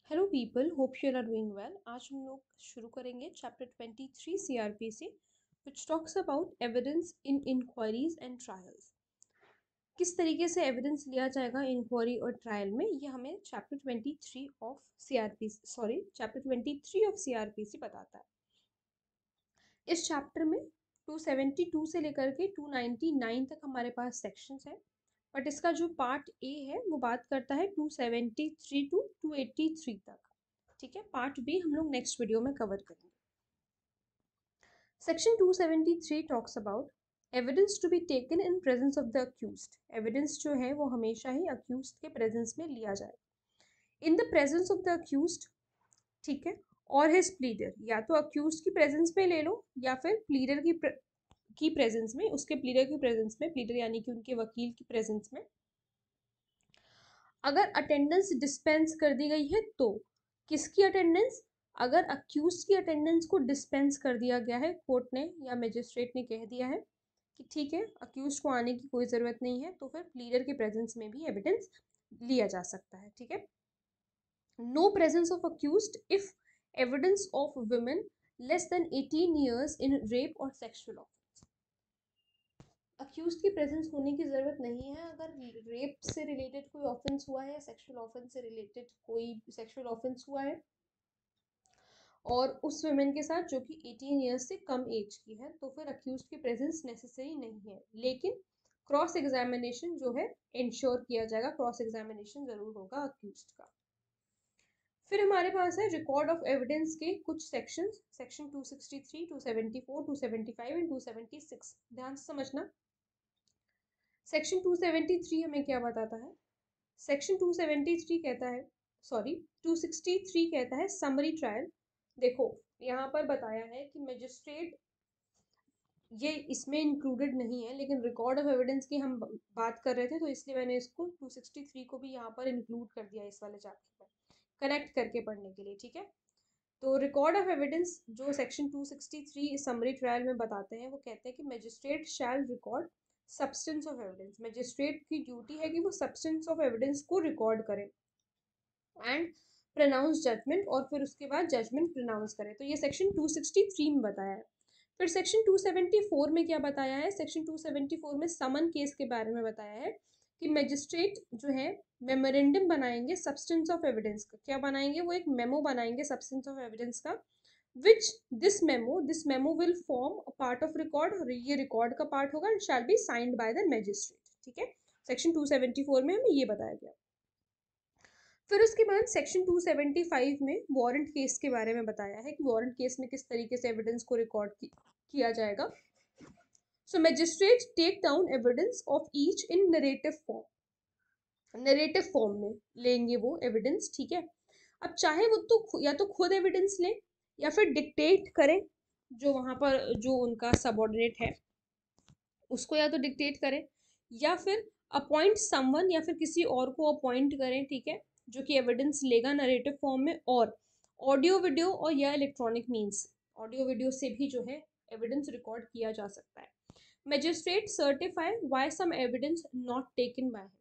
Hello people, hope you are doing well. आज हम लोग शुरू करेंगे chapter 23 CrPC which talks about evidence in inquiries and trials. किस तरीके से एविडेंस लिया जाएगा इंक्वायरी और ट्रायल में, ये हमें चैप्टर 23 ऑफ सीआरपीसी बताता है। इस चैप्टर में 272 से लेकर के 299 तक हमारे पास सेक्शंस है, बट इसका जो पार्ट ए है वो बात करता है 273 टू 283 तक। ठीक है, पार्ट बी हम लोग नेक्स्ट वीडियो में कवर करेंगे। Section 273 talks about evidence to be taken in presence of the accused. Evidence जो है वो हमेशा ही अक्यूज्ड के प्रेजेंस में लिया जाए। इन the presence of the accused, ठीक है, और हिज प्लीडर, या तो अक्यूज्ड की प्रेजेंस में ले लो या फिर प्लीडर की प्रेजेंस में, उसके प्लीडर की प्रेजेंस में, प्लीडर यानी कि उनके वकील की प्रेजेंस में। अगर अटेंडेंस डिस्पेंस कर दी गई है तो किसकी अटेंडेंस? अगर अक्यूज की अटेंडेंस को डिस्पेंस कर दिया गया है, कोर्ट ने या मजिस्ट्रेट ने कह दिया है कि ठीक है अक्यूज को आने की कोई ज़रूरत नहीं है, तो फिर प्लीडर के प्रेजेंस में भी एविडेंस लिया जा सकता है। ठीक है, no presence of accused if evidence of women less than 18 years in rape और सेक्सुअल ऑफेंस। अक्यूज की प्रेजेंस होने की ज़रूरत नहीं है अगर रेप से रिलेटेड कोई ऑफेंस हुआ है या सेक्सुअल ऑफेंस से रिलेटेड कोई सेक्सुअल ऑफेंस हुआ है और उस वुमेन के साथ जो कि 18 ईयर्स से कम एज की है, तो फिर अक्यूज की प्रेजेंस नेसेसरी नहीं है। लेकिन क्रॉस एग्जामिनेशन जो है इंश्योर किया जाएगा, क्रॉस एग्जामिनेशन जरूर होगा अक्यूज का। फिर हमारे पास है रिकॉर्ड ऑफ एविडेंस के कुछ सेक्शंस, सेक्शन 263, 274, 275 एंड 276। ध्यान से समझना। सेक्शन 273 हमें क्या बताता है? सेक्शन 273 कहता है, 263 कहता है समरी ट्रायल। देखो यहाँ पर बताया है कि मजिस्ट्रेट, ये इसमें इंक्लूडेड नहीं है लेकिन रिकॉर्ड ऑफ एविडेंस की हम बात कर रहे थे, तो इसलिए मैंने इसको 263 को भी यहाँ पर इंक्लूड कर दिया इस वाले चैप्टर में कनेक्ट करके पढ़ने के लिए। ठीक है, तो रिकॉर्ड ऑफ एविडेंस जो सेक्शन 263 समरी ट्रायल में बताते हैं, वो कहते हैं कि magistrate shall record substance of evidence. Magistrate की ड्यूटी है कि वो सब्सटेंस ऑफ एविडेंस को रिकॉर्ड करे एंड प्रोनाउंस जजमेंट, और फिर उसके बाद जजमेंट प्रोनाउंस करे। तो ये सेक्शन 263 में बताया है। फिर सेक्शन 274 में क्या बताया है? सेक्शन 274 में समन केस के बारे में बताया है कि मजिस्ट्रेट जो है मेमोरेंडम बनाएंगे सब्सटेंस ऑफ एविडेंस का। क्या बनाएंगे? वो एक मेमो बनाएंगे सब्सटेंस ऑफ एविडेंस का, which this memo will form a part of record, और ये रिकॉर्ड का पार्ट होगा and shall be signed by the magistrate. ठीक है, सेक्शन 274 में हमें ये बताया गया। फिर उसके बाद सेक्शन 275 में वारंट केस के बारे में बताया है कि वारंट केस में किस तरीके से एविडेंस को रिकॉर्ड किया जाएगा। So magistrate take down evidence of each in narrative form. Narrative form में लेंगे वो एविडेंस। ठीक है, अब चाहे वो तो या तो खुद एविडेंस लें या फिर डिक्टेट करें, जो वहां पर जो उनका सबऑर्डिनेट है उसको या तो डिक्टेट करें या फिर अपॉइंट समवन, या फिर किसी और को अपॉइंट करें। ठीक है, जो कि एविडेंस लेगा नरेटिव फॉर्म में, और ऑडियो वीडियो और या इलेक्ट्रॉनिक मीन्स, ऑडियो वीडियो से भी जो है एविडेंस रिकॉर्ड किया जा सकता है। Magistrate certify why some evidence not taken by him.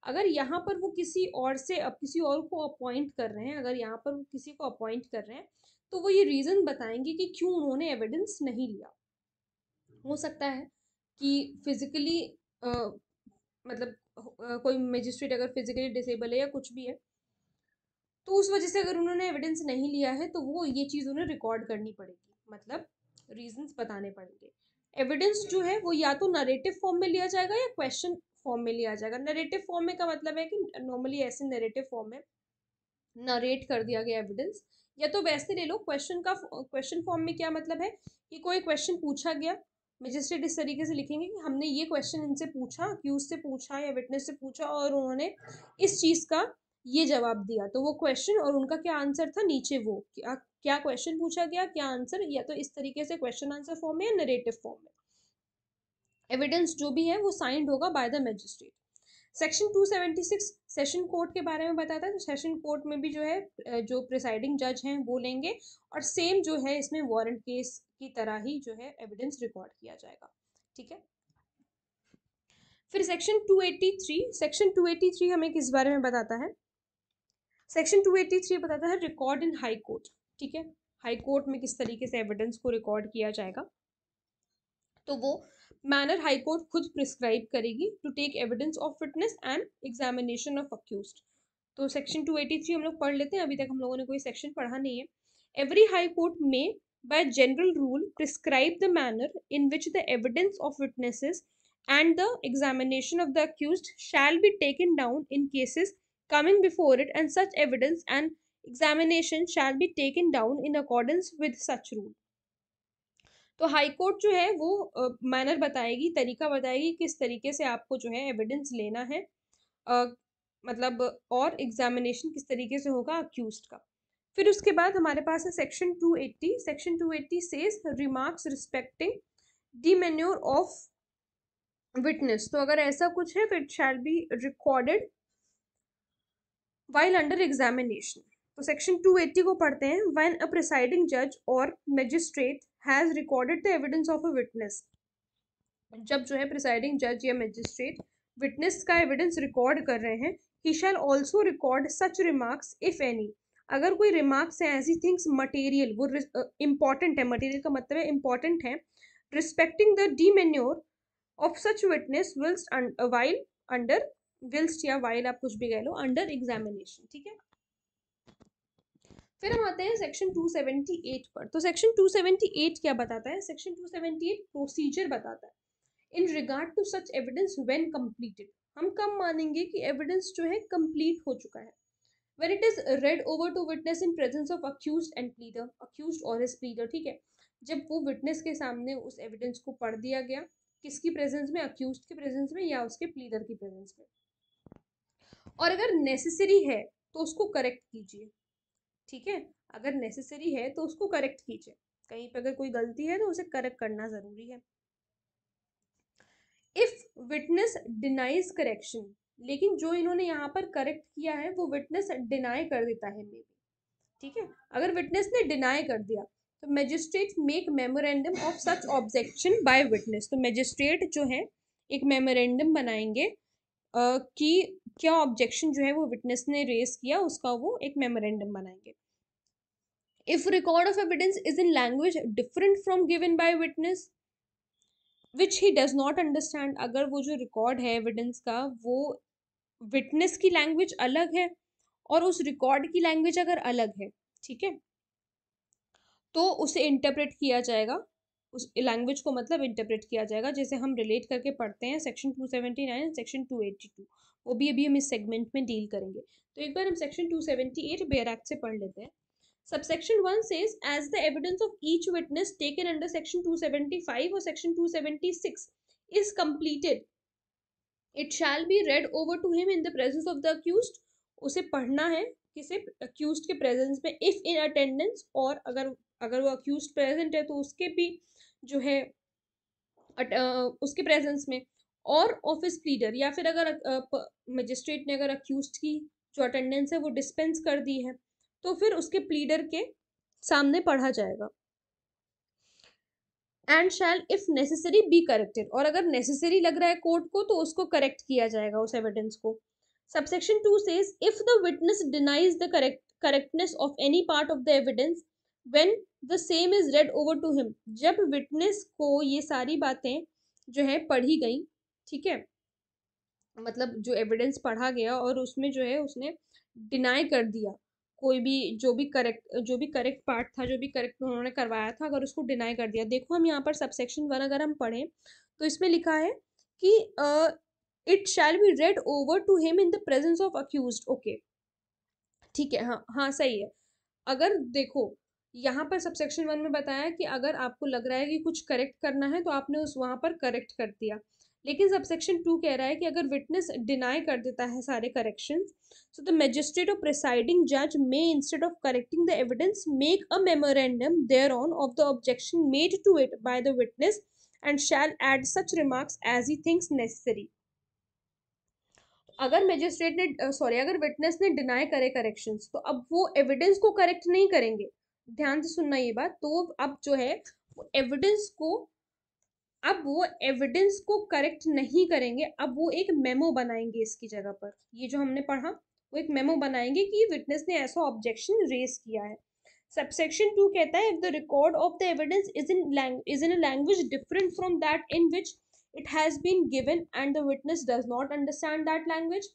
अगर यहाँ पर वो किसी और से, अब किसी और को अपॉइंट कर रहे हैं, अगर यहाँ पर वो किसी को अपॉइंट कर रहे हैं, तो वो ये रीजन बताएंगे कि क्यों उन्होंने एविडेंस नहीं लिया। हो सकता है कि फिजिकली मतलब कोई मजिस्ट्रेट अगर फिजिकली डिसेबल है या कुछ भी है, तो उस वजह से अगर उन्होंने एविडेंस नहीं लिया है तो वो ये चीज़ उन्हें रिकॉर्ड करनी पड़ेगी, मतलब रीजंस बताने पड़ेंगे। एविडेंस जो है वो या तो नरेटिव फॉर्म में लिया जाएगा या क्वेश्चन फॉर्म में लिया जाएगा। नरेटिव फॉर्म में का मतलब है कि नॉर्मली ऐसे नरेटिव फॉर्म में नरेट कर दिया गया एविडेंस, या तो वैसे ले लो क्वेश्चन का। क्वेश्चन फॉर्म में क्या मतलब है कि कोई क्वेश्चन पूछा गया, मजिस्ट्रेट इस तरीके से लिखेंगे कि हमने ये क्वेश्चन इनसे पूछा, अक्यूज से पूछा या विटनेस से पूछा, और उन्होंने इस चीज़ का ये जवाब दिया। तो वो क्वेश्चन और उनका क्या आंसर था, नीचे वो क्या क्या क्वेश्चन पूछा गया, क्या आंसर, या तो इस तरीके से क्वेश्चन आंसर फॉर्म में या नरेटिव फॉर्म में एविडेंस जो भी है वो साइंड होगा bye the magistrate. Section 276 session court के बारे में बताता है। तो सेशन कोर्ट में भी जो है जो प्रिसाइडिंग जज हैं वो लेंगे, और सेम जो है इसमें वारंट केस की तरह ही जो है एविडेंस रिकॉर्ड किया जाएगा। ठीक है, फिर सेक्शन 283 हमें किस बारे में बताता है? सेक्शन 283 बताता है रिकॉर्ड इन हाई कोर्ट, ठीक है, हाई कोर्ट में किस तरीके से एविडेंस को रिकॉर्ड किया जाएगा, तो वो मैनर हाई कोर्ट खुद प्रिस्क्राइब करेगी to take evidence of witness and examination of accused. तो सेक्शन 283 हम लोग पढ़ लेते हैं, अभी तक हम लोगों ने कोई सेक्शन पढ़ा नहीं है। एवरी हाई कोर्ट में by general rule prescribe the manner in which the evidence of witnesses and the examination of the accused shall be taken down in cases coming before it, and such evidence and examination shall be taken down in accordance with such rule। तो high court जो है वो manner बताएगी, तरीका बताएगी किस तरीके से आपको जो है एविडेंस लेना है, मतलब और एग्जामिनेशन किस तरीके से होगा अक्यूज्ड का। फिर उसके बाद हमारे पास है section 280। Section 280 says remarks respecting demeanour of witness. तो अगर ऐसा कुछ है तो it shall be recorded while under examination। तो सेक्शन 280 को पढ़ते हैं। when a presiding judge or magistrate has recorded the evidence of a witness, जब जो है प्रिसाइडिंग जज या मैजिस्ट्रेट विटनेस का एविडेंस रिकॉर्ड कर रहे हैं, he shall also record such remarks if any। अगर कोई रिमार्क्स है ऐसी थिंग्स मटेरियल, वो इंपॉर्टेंट है, मटेरियल का मतलब है इंपॉर्टेंट है, respecting the demeanour of such witness whilst while under, whilst या while आप कुछ भी कह लो, अंडर एग्जामिनेशन, ठीक है। फिर हम आते हैं सेक्शन 278 पर। तो सेक्शन 278 क्या बताता है? सेक्शन 278 प्रोसीजर बताता है in regard to such evidence when completed. हम कब मानेंगे कि एविडेंस जो है कंप्लीट हो चुका है? When it is read over to witness in presence of accused and pleader, accused और हिज प्लीडर, ठीक है, जब वो विटनेस के सामने उस एविडेंस को पढ़ दिया गया, किसकी प्रेजेंस में? अक्यूज्ड के प्रेजेंस में या उसके प्लीडर की प्रेजेंस में। और अगर नेसेसरी है तो उसको करेक्ट कीजिए, ठीक है, अगर नेसेसरी है तो उसको करेक्ट कीजिए, कहीं पर अगर कोई गलती है तो उसे करेक्ट करना जरूरी है। इफ विटनेस डिनाइज करेक्शन, लेकिन जो इन्होंने यहाँ पर करेक्ट किया है वो विटनेस डिनाई कर देता है मे बी, ठीक है, अगर विटनेस ने डिनाई कर दिया तो magistrate make memorandum of such objection bye witness. तो मैजिस्ट्रेट जो है एक मेमोरेंडम बनाएंगे कि क्या ऑब्जेक्शन जो है वो विटनेस ने रेज किया, उसका वो एक मेमोरेंडम बनाएंगे। If record of evidence is in language different from given by witness which he does not understand, अगर वो जो रिकॉर्ड है एविडेंस का वो विटनेस की लैंग्वेज अलग है और उस रिकॉर्ड की लैंग्वेज अगर अलग है, ठीक है, तो उसे इंटरप्रेट किया जाएगा, उस लैंग्वेज को मतलब इंटरप्रेट किया जाएगा, जैसे हम रिलेट करके पढ़ते हैं सेक्शन 279 सेक्शन 282, वो भी अभी हम इस सेगमेंट में डील करेंगे। तो एक बार हम सेक्शन 278 बेयर एक्ट से पढ़ लेते हैं। Subsection 1 says, as the evidence of each witness taken under section 275 or section 276 is completed, it shall be read over to him in the presence of the accused। उसे पढ़ना है किसे? accused के presence में, if in attendance, और अगर वो accused present है तो उसके भी जो है उसके presence में, और ऑफिस प्लीडर, या फिर अगर मजिस्ट्रेट ने अगर accused की जो अटेंडेंस है वो डिस्पेंस कर दी है तो फिर उसके प्लीडर के सामने पढ़ा जाएगा। And shall if necessary be corrected, और अगर नेसेसरी लग रहा है कोर्ट को तो उसको करेक्ट किया जाएगा उस एविडेंस को। Subsection 2 says if the witness denies the correctness of any part of the evidence when the same is read over to him, जब विटनेस को ये सारी बातें जो है पढ़ी गई, ठीक है, मतलब जो एविडेंस पढ़ा गया और उसमें जो है उसने डिनाई कर दिया कोई भी जो भी करेक्ट पार्ट था, जो भी करेक्ट उन्होंने करवाया था, अगर उसको डिनाई कर दिया। देखो हम यहाँ पर सबसेक्शन 1 अगर हम पढ़ें तो इसमें लिखा है कि it shall be read over to him in the presence of accused. Okay, ठीक है, हाँ हाँ सही है। अगर देखो यहाँ पर सबसेक्शन 1 में बताया कि अगर आपको लग रहा है कि कुछ करेक्ट करना है तो आपने उस वहाँ पर करेक्ट कर दिया, लेकिन सबसेक्शन 2 कह रहा है कि अगर विटनेस डिनाई कर देता है सारे corrections, so the magistrate or presiding judge may, instead of correcting the evidence, make a memorandum thereon of the objection made to it by the witness and shall add such remarks as he thinks necessary। अगर magistrate ने अगर witness ने deny करे corrections तो अब वो evidence को correct नहीं करेंगे, ध्यान से सुनना ये बात। तो अब जो है वो एविडेंस को करेक्ट नहीं करेंगे, अब वो एक मेमो बनाएंगे इसकी जगह पर, ये जो हमने पढ़ा वो एक मेमो बनाएंगे कि विटनेस ने ऐसा ऑब्जेक्शन रेज किया है। सबसेक्शन 2 कहता है if the record of the evidence is in a language different from that in which it has been given and the witness does not understand that language.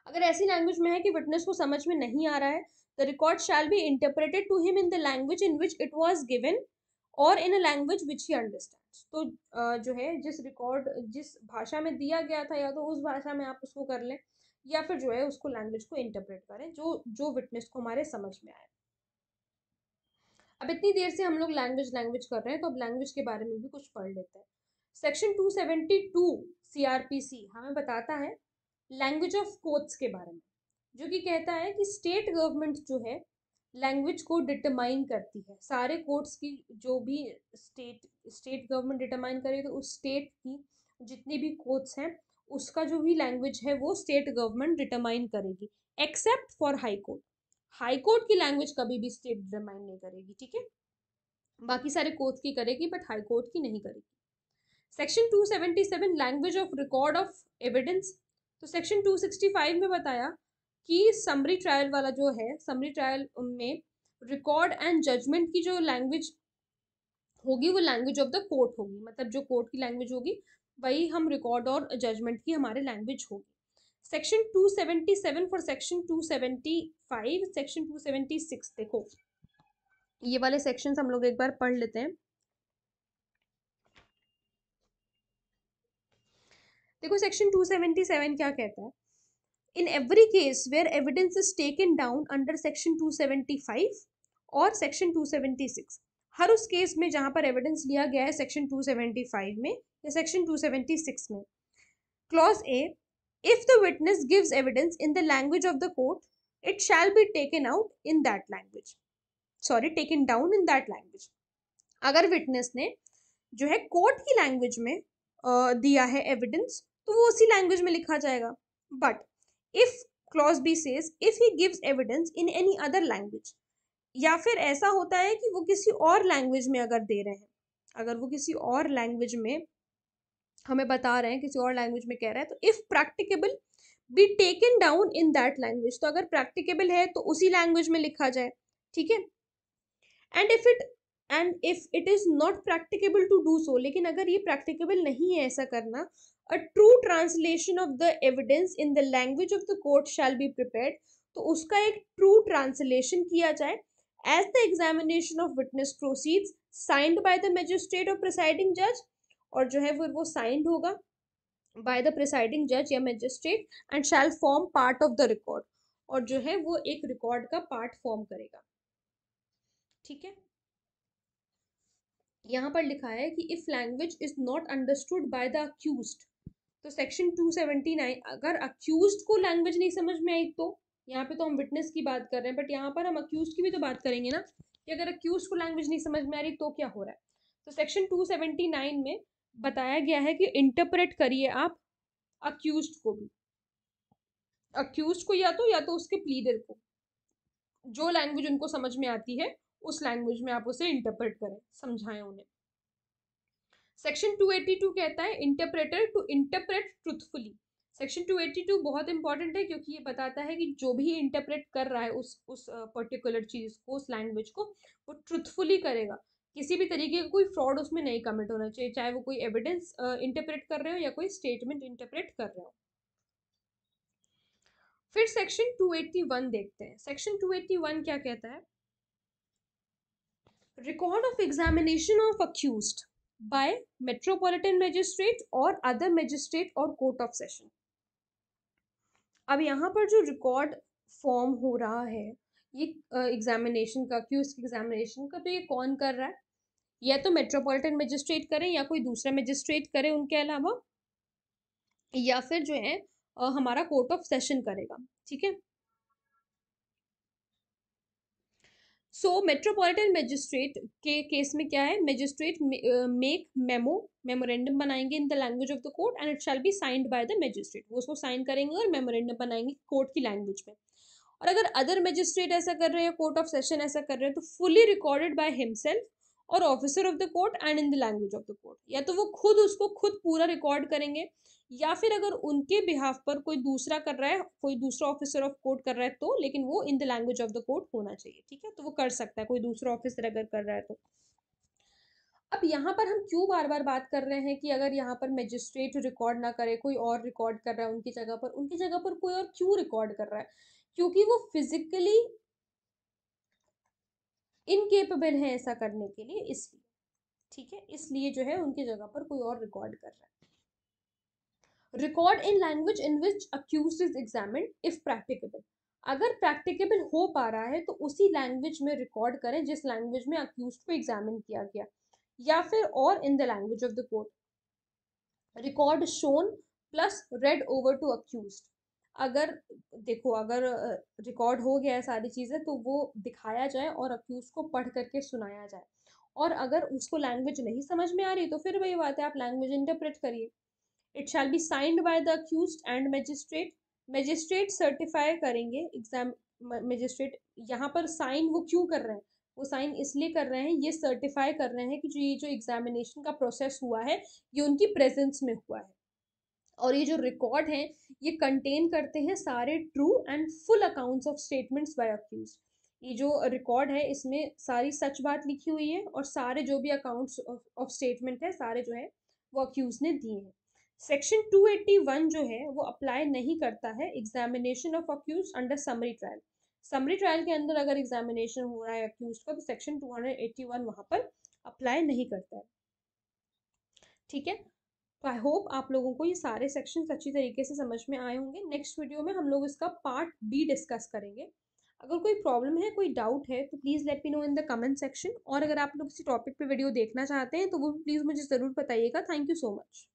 अगर ऐसी language में है कि witness को समझ में नहीं आ रहा है, the record shall be interpreted to him in the language in which it was given और in a language which he understands. तो जो है जिस भाषा में दिया गया था या तो उस भाषा में आप उसको कर लें या फिर जो है उसको लैंग्वेज को इंटरप्रेट करें जो जो विटनेस को हमारे समझ में आए। अब इतनी देर से हम लोग लैंग्वेज लैंग्वेज कर रहे हैं तो अब लैंग्वेज के बारे में भी कुछ पढ़ लेते हैं। सेक्शन 272 सीआरपीसी हमें बताता है लैंग्वेज ऑफ कोर्ट्स के बारे में, जो कि कहता है कि स्टेट गवर्नमेंट जो है लैंग्वेज को डिटरमाइन करती है। सारे कोर्ट्स की जो भी स्टेट गवर्नमेंट डिटरमाइन करे तो उस स्टेट की जितनी भी कोर्ट्स हैं उसका जो भी लैंग्वेज है वो स्टेट गवर्नमेंट डिटरमाइन करेगी, except for high court. High court की लैंग्वेज कभी भी स्टेट डिटरमाइन नहीं करेगी, ठीक है। बाकी सारे कोर्ट्स की करेगी बट हाई कोर्ट की नहीं करेगी। Section 277 language of record of evidence. तो सेक्शन 265 में बताया कि समरी ट्रायल वाला जो है, समरी ट्रायल में रिकॉर्ड एंड जजमेंट की जो लैंग्वेज होगी वो लैंग्वेज ऑफ द कोर्ट होगी, मतलब जो कोर्ट की लैंग्वेज होगी वही हम रिकॉर्ड और जजमेंट की हमारे लैंग्वेज होगी। सेक्शन 277 फॉर सेक्शन 275, सेक्शन 276 देखो ये वाले सेक्शंस हम लोग एक बार पढ़ लेते हैं। देखो सेक्शन 277 क्या कहता है, in every case where evidence is taken down under section 275 और section 276, हर उस केस में जहां पर एविडेंस लिया गया है सेक्शन 275 में या सेक्शन 276 में, clause A, if the witness gives evidence in the language of the court it shall be taken out in that language, taken down in that language। अगर विटनेस ने जो है कोर्ट की लैंग्वेज में दिया है एविडेंस तो वो उसी लैंग्वेज में लिखा जाएगा। But if clause B says if he gives evidence in any other language, या फिर ऐसा होता है कि वो किसी और लैंग्वेज में अगर दे रहे हैं, अगर वो किसी और लैंग्वेज में हमें बता रहे हैं, किसी और लैंग्वेज में कह रहा है, तो if practicable be taken down in that language, तो अगर प्रैक्टिकेबल है तो उसी लैंग्वेज में लिखा जाए, ठीक है। And if it is not practicable to do so, लेकिन अगर ये प्रैक्टिकेबल नहीं है ऐसा करना, a true translation of the evidence in the language of the court shall be prepared, तो उसका एक ट्रू ट्रांसलेशन किया जाए as the examination of witness proceeds, signed by the magistrate और प्रिसाइडिंग जज, और जो है फिर वो साइंड होगा बाय द प्रिसाइडिंग जज या magistrate and shall form part of the record, और जो है वो एक रिकॉर्ड का पार्ट फॉर्म करेगा, ठीक है। यहाँ पर लिखा है कि if language is not understood by the accused, तो सेक्शन 279 अगर अक्यूज्ड को लैंग्वेज नहीं समझ में आई तो, यहाँ पे तो हम विटनेस की बात कर रहे हैं बट यहाँ पर हम अक्यूज्ड की भी तो बात करेंगे ना, कि अगर अक्यूज्ड को लैंग्वेज नहीं समझ में आ रही तो क्या हो रहा है। तो सेक्शन 279 में बताया गया है कि इंटरप्रेट करिए आप अक्यूज्ड को भी, अक्यूज्ड को या तो उसके प्लीडर को, जो लैंग्वेज उनको समझ में आती है उस लैंग्वेज में आप उसे इंटरप्रेट करें, समझाएं उन्हें। सेक्शन 282 कहता है interpreter to interpret truthfully. Section 282 बहुत इंपॉर्टेंट है क्योंकि ये बताता है कि जो भी इंटरप्रेट कर रहा है उस पर्टिकुलर चीज को, उस लैंग्वेज को, वो ट्रुथफुली करेगा, किसी भी तरीके का कोई फ्रॉड उसमें नहीं कमिट होना चाहिए, चाहे वो कोई एविडेंस इंटरप्रेट कर रहे हो या कोई स्टेटमेंट इंटरप्रेट कर रहे हो। फिर सेक्शन 281 देखते हैं। सेक्शन 281 क्या कहता है, record of examination of accused by metropolitan magistrate और अदर मजिस्ट्रेट और कोर्ट ऑफ सेशन। अब यहाँ पर जो रिकॉर्ड फॉर्म हो रहा है ये एग्जामिनेशन का, अक्यूज के एग्जामिनेशन का, तो ये कौन कर रहा है, या तो मेट्रोपॉलिटन मजिस्ट्रेट करें या कोई दूसरा मजिस्ट्रेट करे उनके अलावा, या फिर जो है हमारा कोर्ट ऑफ सेशन करेगा, ठीक है। सो मेट्रोपॉलिटन मजिस्ट्रेट के केस में क्या है, मजिस्ट्रेट मेक मेमोरेंडम बनाएंगे इन the language of the court and it shall be signed by the magistrate, वो उसको साइन करेंगे और मेमोरेंडम बनाएंगे कोर्ट की लैंग्वेज में। और अगर अदर मजिस्ट्रेट ऐसा कर रहे हैं, कोर्ट ऑफ सेशन ऐसा कर रहे हैं, तो फुली रिकॉर्डेड बाय हिमसेल्फ और officer of the court and in the language of the court. या तो वो खुद उसको खुद पूरा रिकॉर्ड करेंगे, या फिर अगर उनके बिहाफ पर कोई दूसरा कर रहा है, कोई दूसरा ऑफिसर ऑफ कोर्ट कर रहा है तो, लेकिन वो इन the language of the court होना चाहिए, ठीक है। तो वो कर सकता है कोई दूसरा ऑफिसर अगर कर रहा है तो। अब यहाँ पर हम क्यों बार बार बात कर रहे हैं कि अगर यहाँ पर मजिस्ट्रेट रिकॉर्ड ना करे, कोई और रिकॉर्ड कर रहा है उनकी जगह पर कोई और क्यों रिकॉर्ड कर रहा है? क्योंकि वो फिजिकली इनकेपेबल है ऐसा करने के लिए, इसलिए, ठीक है, इसलिए जो है उनकी जगह पर कोई और रिकॉर्ड कर रहा है। Record in language in which accused is examined if practicable. अगर प्रैक्टिकेबल हो पा रहा है तो उसी लैंग्वेज में रिकॉर्ड करें जिस लैंग्वेज में अक्यूज्ड को एग्जामिन किया गया, या फिर और in the language of the court. Record shown plus read over to accused. अगर देखो, अगर रिकॉर्ड हो गया है सारी चीज़ें तो वो दिखाया जाए और अक्यूज को पढ़ करके सुनाया जाए। और अगर उसको लैंग्वेज नहीं समझ में आ रही तो फिर वही बात है, आप लैंग्वेज इंटरप्रेट करिए। It shall be signed by the accused and magistrate. Magistrate certify करेंगे एग्जाम। मैजिस्ट्रेट यहाँ पर साइन वो क्यों कर रहे हैं? वो साइन इसलिए कर रहे हैं, ये सर्टिफाई कर रहे हैं कि जो एग्जामिनेशन का प्रोसेस हुआ है ये उनकी प्रेजेंस में हुआ है। और ये जो रिकॉर्ड हैं ये कंटेन करते हैं सारे true and full accounts of statements by accused. ये जो रिकॉर्ड है इसमें सारी सच बात लिखी हुई है और सारे जो भी अकाउंट्स ऑफ स्टेटमेंट है सारे जो है वो अक्यूज ने दिए हैं। सेक्शन 281 जो है वो अप्लाई नहीं करता है examination of accused under summary trial. Summary trial के अंदर अगर एग्जामिनेशन हो रहा है अक्यूज का तो सेक्शन 281 वहां पर अप्लाई नहीं करता है, ठीक है। तो आई होप आप लोगों को ये सारे सेक्शंस अच्छी तरीके से समझ में आए होंगे। नेक्स्ट वीडियो में हम लोग इसका पार्ट बी डिस्कस करेंगे। अगर कोई प्रॉब्लम है, कोई डाउट है तो please let me know in the comment section. और अगर आप लोग किसी टॉपिक पे वीडियो देखना चाहते हैं तो वो प्लीज़ मुझे ज़रूर बताइएगा। Thank you so much.